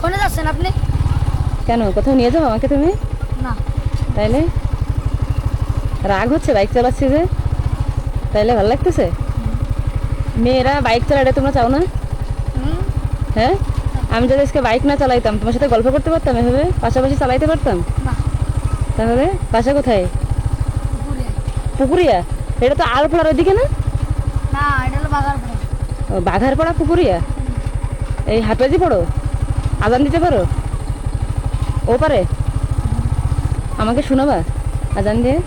কোনে যাচ্ছেন আপনি? কেন, কোথাও নিয়ে যাও আমাকে তুমি? না। তাইলে রাগ হচ্ছে বাইক চালাচ্ছি যে? তাইলে ভালো লাগতেছে? মেয়েরা বাইক চালাতে তোমরা চাও না? হ্যাঁ, আমি যদি আজকে বাইক না চালাইতাম তোমার সাথে গল্প করতে পারতাম, এভাবে পাশাপাশি চালাইতে পারতাম? না। তাহলে বাসা কোথায়? পুকুরিয়া? এটা তো আলফলার ওইদিকে না? না, এটা হলো বাগারপাড়া। ও, বাঘারপাড়া পুকুরিয়া। এই হাফেজি পড়ো? আজান দিতে পারো? ও পারে? আমাকে শোনাবা আজান দিয়ে?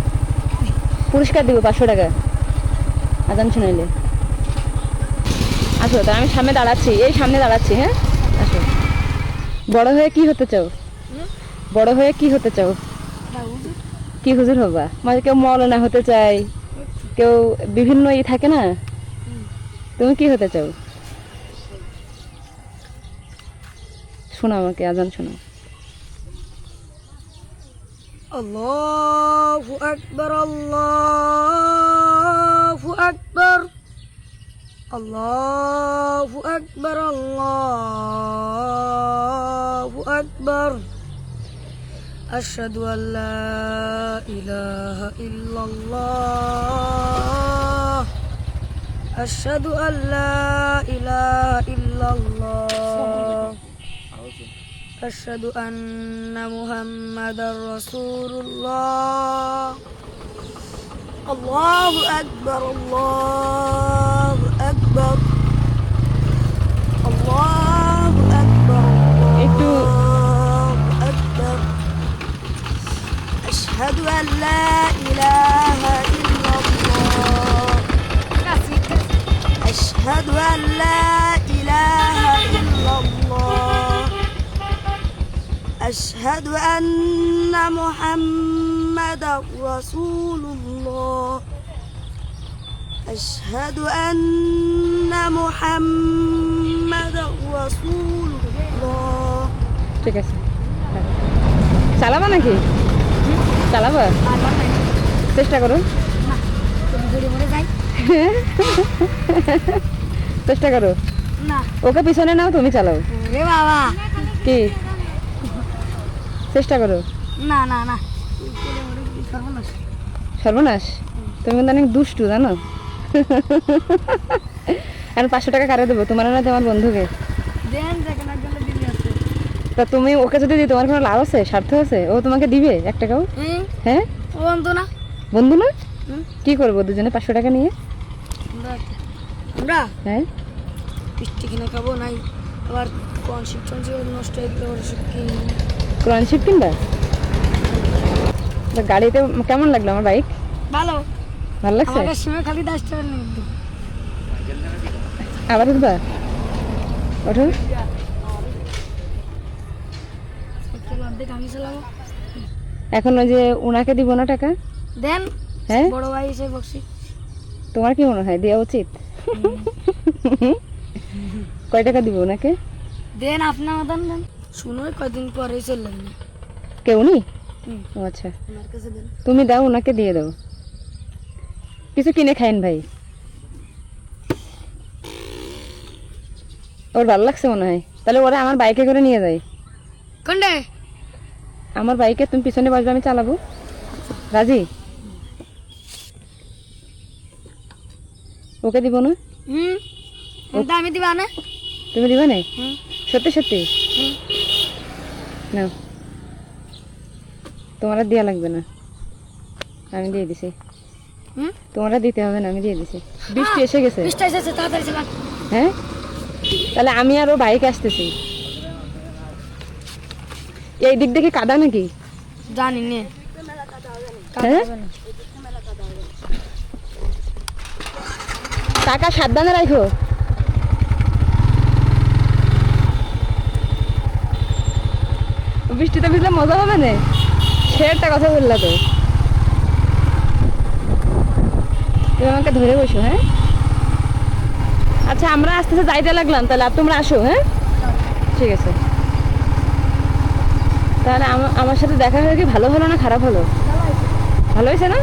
পুরস্কার দিব 500 টাকা আজান শোনাইলে। আসো, তা আমি সামনে দাঁড়াচ্ছি, এই সামনে দাঁড়াচ্ছি। হ্যাঁ, আসো। বড় হয়ে কি হতে চাও? বড় হয়ে কি হতে চাও? কি হুজুর হবা? মানে কেউ মৌলানা হতে চায়, কেউ বিভিন্ন থাকে না, তুমি কি হতে চাও? শোনো আমাকে, আজান শোনো। আল্লাহু আকবার, আল্লাহু আকবার, আল্লাহু আকবার, আল্লাহু আকবার। আশহাদু আল্লা ইলাহা ইল্লাল্লাহ, আশহাদু আল্লা ইলাহা ইল্লাল্লাহ, আশহাদু আন্না মুহাম্মাদার রাসূলুল্লাহ। আল্লাহু আকবার, আল্লাহু আকবার, আল্লাহু আকবার, একটু আল্লাহু আকবার। আশহাদু আল্লা ইলাহা ইল্লাল্লাহ, আশহাদু আল্লা ইলাহা ইল্লাল্লাহ, আশহাদু আন্না মুহাম্মাদার রাসূলুল্লাহ, আশহাদু আন্না মুহাম্মাদার রাসূলুল্লাহ। ঠিক আছে, চালাবা নাকি? চালাবা? চেষ্টা করো। চেষ্টা করো। না। ওকে পিছনে নাও, তুমি চালাও। রে বাবা, কি চেষ্টা করো? না না না, সর্বনাশ। সর্বনাশ? তুমি কিন্তু অনেক দুষ্টু জানো। আর 500 টাকা কারে দেবো, তোমার না তোমার বন্ধুকে? দেন, দেখেন একজন দিদি আছে। তা তুমি ওকে যদি দিই তোমার কোনো লাভ আছে, স্বার্থ আছে? ও তোমাকে দিবে 1 টাকাও? হ্যাঁ, ও বন্ধু না। বন্ধু না? কি করবো দুজনে 500 টাকা নিয়ে? আমরা হ্যাঁ, মিষ্টি কিনে খাবো, নাই আবার কনসিপ নষ্ট হয়ে গেলে ওরা সব কিনে। ক্রনশিপ কিনবা? তা গাড়িতে কেমন লাগলো আমার বাইক? ভালো। ভালো লাগছে? আমাকে সিমে খালি 10 টাকা নিয়ে দিন। আবার উঠবা? ওঠো। অর্ধেক আমি চালাবো। এখন ওই যে ওনাকে দিব না টাকা? দেন। হ্যাঁ, বড় ভাই হিসেবে বকছি। তোমার কি মনে হয় দেওয়া উচিত? কয় টাকা দিব ওনাকে? দেন, আপনার মতন দেন। শুনো, কয়দিন পরে চললেন না। কে উনি? ও আচ্ছা, আমার কাছে দেন। তুমি দাও, ওনাকে দিয়ে দাও। কিছু কিনে খাইন ভাই। ওর ভালো লাগছে মনে হয়, তাহলে ওরা আমার বাইকে করে নিয়ে যায়। কোনটা? আমার বাইকে তুমি পিছনে বসবে, আমি চালাবো। রাজি? ওকে দিব না? এটা আমি দিবা না। তুমি দিবে না? সত্যি সত্যি? না, তোমার আর দেওয়া লাগবে না, আমি দিয়ে দিছি। তোমার আর দিতে হবে না, আমি দিয়ে দিছি। বৃষ্টি এসে গেছে। বৃষ্টি এসেছে, তাড়াতাড়ি চালান। হ্যাঁ, তাহলে আমি আর ও বাইকে আসতেছি। এই দিক দেখে কাদা নাকি? জানি নে। হ্যাঁ, টাকা সাবধানে রাখো। বৃষ্টিতে ভিজলে মজা হবে না, সে একটা কথা বললা তো। তুমি আমাকে ধরে বসো। হ্যাঁ, আচ্ছা, আমরা আস্তে আস্তে যাইতে লাগলাম, তাহলে তোমরা আসো। হ্যাঁ, ঠিক আছে। তাহলে আমার সাথে দেখা হয়ে কি ভালো হলো না খারাপ হলো? ভালো হয়েছে না?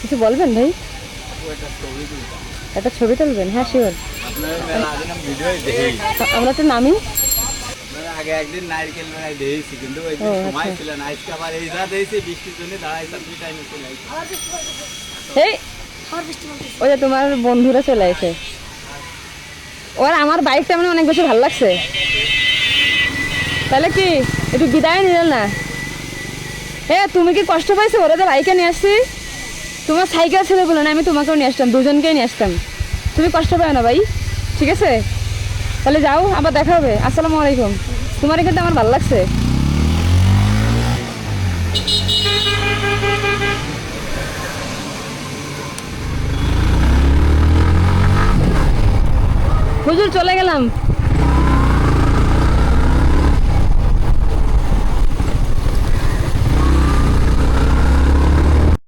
কিছু বলবেন ভাই? একটা ছবি তুলবেন? হ্যাঁ শিওর। আপনার মেলা আগে নাম ভিডিও দেখি আমরা একটু নামি। আপনারা আগে একদিন নারকেল মেলায় দেখেছি কিন্তু ওই ও, দিন আচ্ছা। সময় ছিল না আজকে আবার এই যা দেখছি বৃষ্টির জন্য দাঁড়াইছে আপনি টাইমে চলে আসছে এই আমার বৃষ্টি পড়তেছে। ওই যে তোমার বন্ধুরা চলে আসে। ওর আমার বাইকটা মানে অনেক বেশি ভালো লাগছে। তাহলে কি একটু বিদায় নিলেন না? তুমি কি কষ্ট পাইছো? ওরা যে বাইকে নিয়ে আসছি, তোমার সাইকেল ছেড়ে বলে না, আমি তোমাকেও নিয়ে আসতাম, দুজনকেই নিয়ে আসতাম। তুমি কষ্ট পাও না ভাই, ঠিক আছে? তাহলে যাও, আবার দেখা হবে। আসসালামু আলাইকুম। তোমার কিন্তু আমার ভালো লাগছে। হুজুর চলে গেলাম।